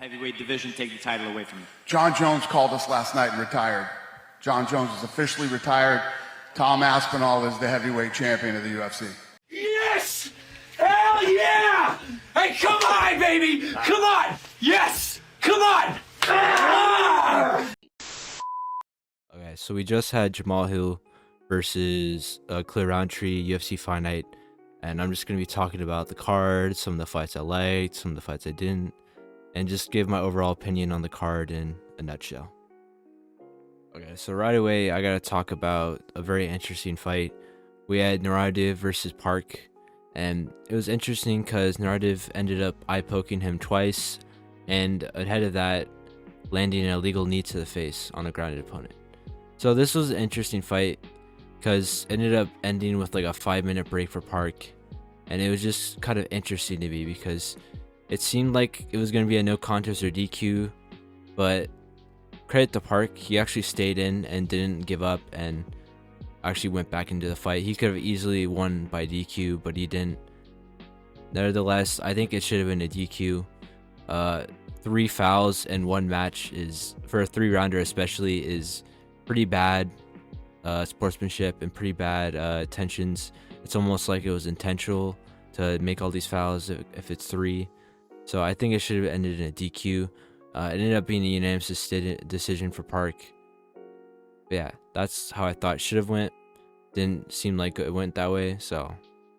heavyweight division take the title away from you? John Jones called us last night and retired. John Jones is officially retired. Tom Aspinall is the heavyweight champion of the UFC. Yes! Hell yeah! Hey, come on, baby! Come on! Yes! Come on! Ah! Okay, so we just had Jamahal versus Khalil Rountree UFC Fight Night, and I'm just going to be talking about the card, some of the fights I liked, some of the fights I didn't, and just give my overall opinion on the card in a nutshell. Okay, so right away, I gotta talk about a very interesting fight. We had Rountree versus Park, and it was interesting because Rountree ended up eye-poking him twice, and ahead of that, landing an illegal knee to the face on a grounded opponent. So this was an interesting fight because it ended up ending with like a 5-minute break for Park, and it was just kind of interesting to me because it seemed like it was going to be a no contest or DQ, but credit to Park, he actually stayed in and didn't give up and actually went back into the fight. He could have easily won by DQ, but he didn't. Nevertheless, I think it should have been a DQ. 3 fouls in 1 match is, for a 3-rounder especially, is pretty bad sportsmanship and pretty bad tensions. It's almost like it was intentional to make all these fouls if it's 3. So I think it should have ended in a DQ. It ended up being a unanimous decision for Park. But yeah, that's how I thought it should have went. Didn't seem like it went that way. So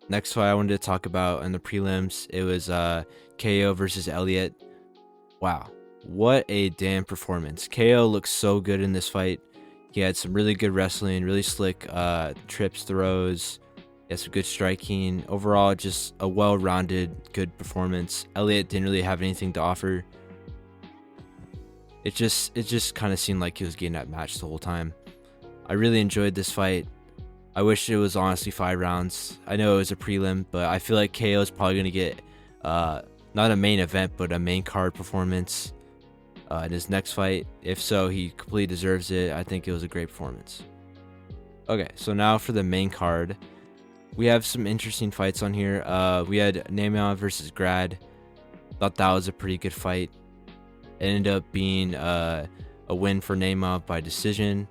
next fight I wanted to talk about in the prelims, it was KO versus Elliott. Wow, what a damn performance. KO looked so good in this fight. He had some really good wrestling, really slick trips, throws. He had some good striking. Overall, just a well-rounded, good performance. Elliott didn't really have anything to offer. It just kind of seemed like he was getting that match the whole time. I really enjoyed this fight. I wish it was honestly 5 rounds. I know it was a prelim, but I feel like KO is probably going to get not a main event, but a main card performance in his next fight. If so, he completely deserves it. I think it was a great performance. Okay, so now for the main card. We have some interesting fights on here. We had Jamahal versus Grad. Thought that was a pretty good fight. It ended up being a win for Jamahal by decision,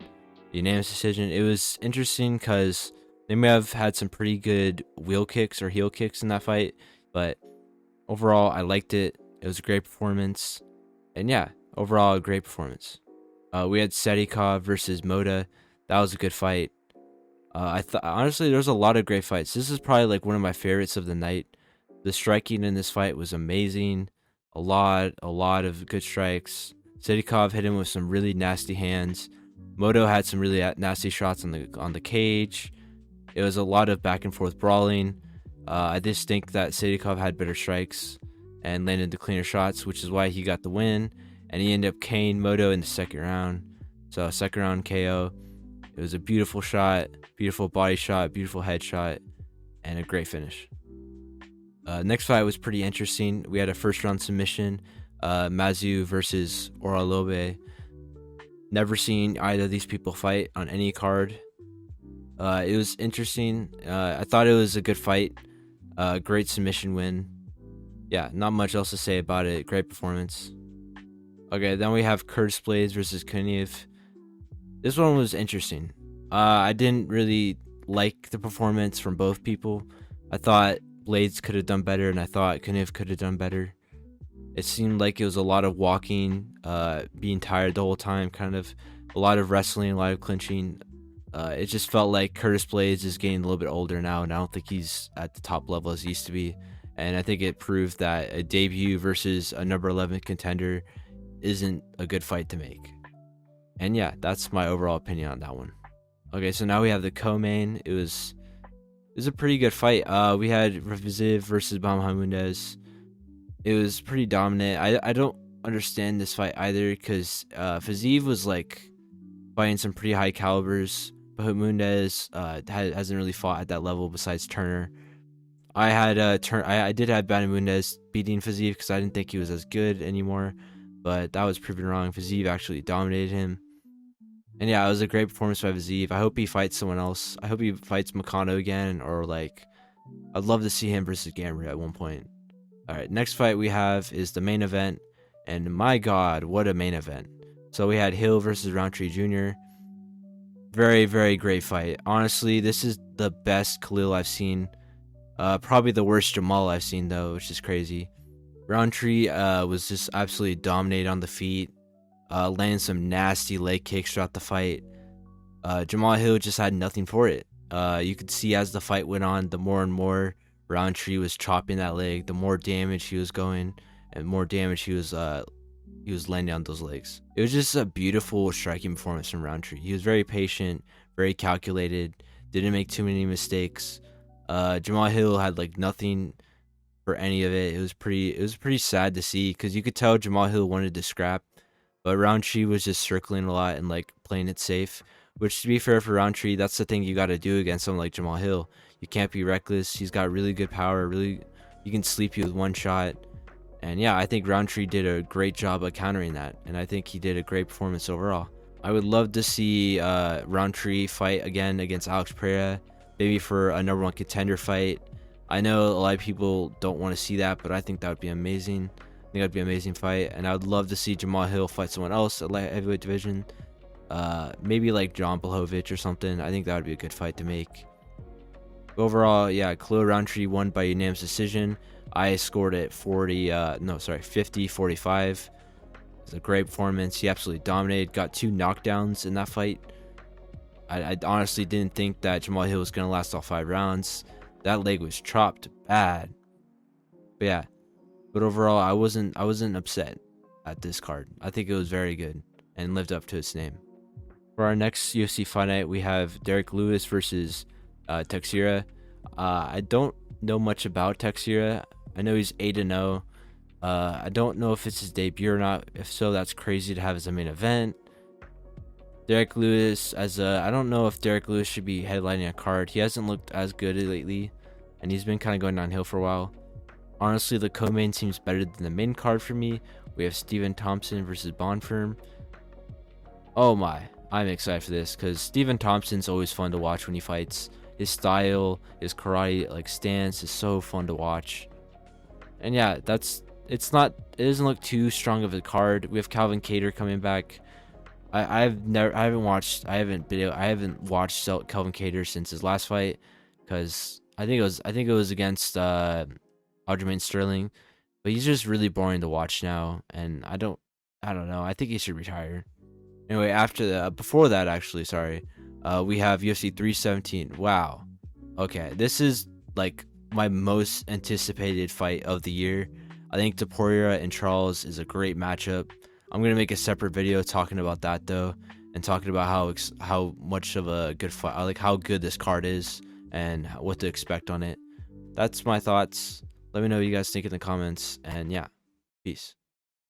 unanimous decision. It was interesting because Jamahal had some pretty good wheel kicks or heel kicks in that fight, but overall I liked it. It was a great performance, and yeah, overall a great performance. We had Sedikov versus Moda. That was a good fight. I thought honestly there was a lot of great fights. This is probably like one of my favorites of the night. The striking in this fight was amazing. A lot of good strikes. Sedikov hit him with some really nasty hands. Moto had some really nasty shots on the cage. It was a lot of back and forth brawling. I just think that Sedikov had better strikes and landed the cleaner shots, which is why he got the win. And he ended up KOing Moto in the second round. So second round KO. It was a beautiful shot, beautiful body shot, beautiful head shot, and a great finish. Next fight was pretty interesting. We had a first round submission, Mazu versus Oralobe. Never seen either of these people fight on any card. It was interesting. I thought it was a good fight. Great submission win. Yeah, not much else to say about it. Great performance. Okay, then we have Curtis Blades versus Kniev. This one was interesting. I didn't really like the performance from both people. I thought Blades could have done better, and I thought Kniev could have done better. It seemed like it was a lot of walking, being tired the whole time, kind of a lot of wrestling, a lot of clinching. It just felt like Curtis Blades is getting a little bit older now, and I don't think he's at the top level as he used to be. And I think it proved that a debut versus a number 11 contender isn't a good fight to make. And yeah, that's my overall opinion on that one. Okay, so now we have the co-main. It was a pretty good fight. We had Ziv versus Bahamundes. It was pretty dominant. I don't understand this fight either because Fiziev was like fighting some pretty high calibers. Bahamundes hasn't really fought at that level besides Turner. I did have Bahamundes beating Fiziev because I didn't think he was as good anymore, but that was proven wrong. Fiziev actually dominated him. And yeah, it was a great performance by Fiziev. I hope he fights someone else. I hope he fights Makano again, or like, I'd love to see him versus Gamrot at one point. All right, next fight we have is the main event. And my God, what a main event. So we had Hill versus Rountree Jr. Very, very great fight. Honestly, this is the best Khalil I've seen. Probably the worst Jamahal I've seen, though, which is crazy. Rountree was just absolutely dominated on the feet, landing some nasty leg kicks throughout the fight. Jamahal Hill just had nothing for it. You could see as the fight went on, the more and more Rountree was chopping that leg, the more damage he was going, and more damage he was landing on those legs. It was just a beautiful striking performance from Rountree. He was very patient, very calculated, didn't make too many mistakes. Jamahal Hill had like nothing for any of it. It was pretty sad to see, because you could tell Jamahal Hill wanted to scrap, but Rountree was just circling a lot and like playing it safe. Which, to be fair for Rountree, that's the thing you got to do against someone like Jamahal Hill. You can't be reckless. He's got really good power. He can sleep you with one shot. And yeah, I think Rountree did a great job of countering that, and I think he did a great performance overall. I would love to see Rountree fight again against Alex Pereira, maybe for a #1 contender fight. I know a lot of people don't want to see that, but I think that would be amazing. I think that'd be an amazing fight, and I would love to see Jamahal Hill fight someone else at light heavyweight division. Maybe like John Blachowicz or something. I think that would be a good fight to make. Overall, yeah, Khalil Rountree won by unanimous decision. I scored it 50-45. It's a great performance. He absolutely dominated. Got 2 knockdowns in that fight. I honestly didn't think that Jamahal Hill was gonna last all 5 rounds. That leg was chopped bad. But yeah. But overall, I wasn't upset at this card. I think it was very good and lived up to its name. For our next UFC fight night, we have Derek Lewis versus Teixeira. I don't know much about Teixeira. I know he's 8-0. I don't know if it's his debut or not. If so, that's crazy to have as a main event. Derek Lewis, I don't know if Derek Lewis should be headlining a card. He hasn't looked as good lately, and he's been kind of going downhill for a while. Honestly, the co-main seems better than the main card for me. We have Stephen Thompson versus Bonfirm. Oh my, I'm excited for this, because Stephen Thompson's always fun to watch when he fights. His style, his karate like stance is so fun to watch. And yeah, it doesn't look too strong of a card. We have Calvin Kattar coming back. I haven't watched Calvin Kattar since his last fight, because I think it was against Aljamain Sterling, but he's just really boring to watch now, and I don't know. I think he should retire. Anyway, before that, actually, sorry, we have UFC 317. Wow. Okay, this is like my most anticipated fight of the year. I think Topuria and Charles is a great matchup. I'm gonna make a separate video talking about that though, and talking about how much of a good fight, like how good this card is, and what to expect on it. That's my thoughts. Let me know what you guys think in the comments, and yeah, peace.